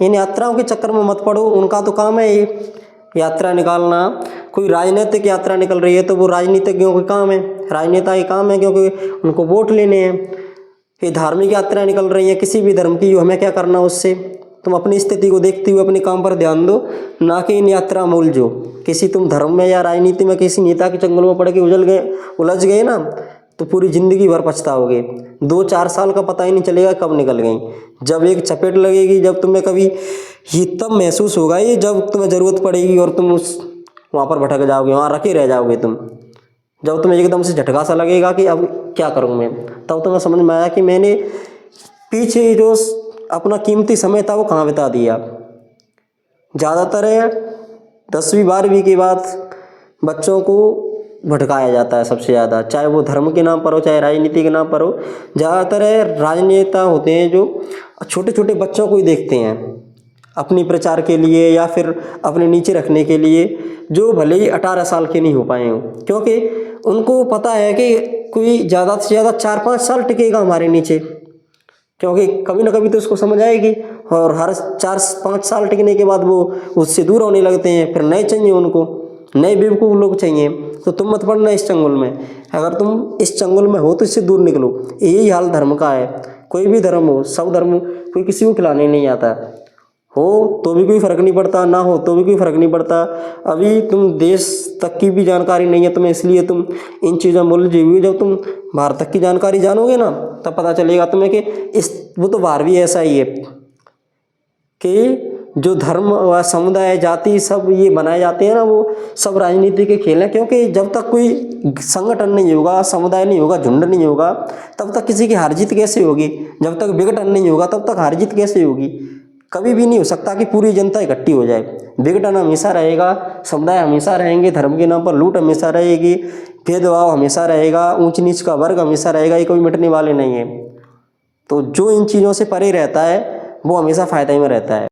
इन यात्राओं के चक्कर में मत पड़ो। उनका तो काम है ये यात्रा निकालना। कोई राजनीतिक यात्रा निकल रही है तो वो राजनीतिज्ञों का काम है, राजनेता का काम है, क्योंकि उनको वोट लेने हैं। ये धार्मिक यात्रा निकल रही है किसी भी धर्म की, हमें क्या करना उससे। तुम अपनी स्थिति को देखते हुए अपने काम पर ध्यान दो, ना कि इन यात्रा में उलझो। किसी तुम धर्म में या राजनीति में किसी नेता के चंगुल में पड़ के उलझ गए ना, तो पूरी ज़िंदगी भर पछताओगे। 2-4 साल का पता ही नहीं चलेगा कब निकल गई। जब एक चपेट लगेगी, जब तुम्हें कभी ये तब महसूस होगा ये, जब तुम्हें ज़रूरत पड़ेगी और तुम वहाँ पर भटक जाओगे, वहाँ रखे रह जाओगे तुम। जब तुम्हें एकदम से झटका सा लगेगा कि अब क्या करूँ मैं, तब तुम्हें समझ में आया कि मैंने पीछे जो अपना कीमती समय था वो कहाँ बिता दिया। ज़्यादातर 10वीं 12वीं के बाद बच्चों को भटकाया जाता है सबसे ज़्यादा, चाहे वो धर्म के नाम पर हो चाहे राजनीति के नाम पर हो। ज़्यादातर राजनेता होते हैं जो छोटे छोटे बच्चों को ही देखते हैं अपनी प्रचार के लिए या फिर अपने नीचे रखने के लिए, जो भले ही 18 साल के नहीं हो पाए हों, क्योंकि उनको पता है कि कोई ज़्यादा से ज़्यादा 4-5 साल टिकेगा हमारे नीचे, क्योंकि कभी ना कभी तो उसको समझ आएगी। और हर 4-5 साल टिकने के बाद वो उससे दूर होने लगते हैं, फिर नए चाहिए उनको, नए बेवकूफ़ लोग चाहिए। तो तुम मत पड़ना इस चंगुल में। अगर तुम इस चंगुल में हो तो इससे दूर निकलो। यही हाल धर्म का है। कोई भी धर्म हो, सब धर्म कोई किसी को खिलाने नहीं आता, हो तो भी कोई फ़र्क नहीं पड़ता, ना हो तो भी कोई फ़र्क नहीं पड़ता। अभी तुम देश तक की भी जानकारी नहीं है तुम्हें, इसलिए तुम इन चीज़ों में उलझी हुई। जब तुम बाहर तक की जानकारी जानोगे ना, तब पता चलेगा तुम्हें कि वो तो बाहर भी ऐसा ही है कि जो धर्म व समुदाय जाति सब ये बनाए जाते हैं ना, वो सब राजनीति के खेल हैं। क्योंकि जब तक कोई संगठन नहीं होगा, समुदाय नहीं होगा, झुंड नहीं होगा, तब तक किसी की हार जीत कैसे होगी। जब तक विघटन नहीं होगा तब तक हार जीत कैसे होगी। कभी भी नहीं हो सकता कि पूरी जनता इकट्ठी हो जाए। विघटन हमेशा रहेगा, समुदाय हमेशा रहेंगे, धर्म के नाम पर लूट हमेशा रहेगी, भेदभाव हमेशा रहेगा, ऊंच नीच का वर्ग हमेशा रहेगा, ये कभी मिटने वाले नहीं है। तो जो इन चीज़ों से परे रहता है वो हमेशा फ़ायदे में रहता है।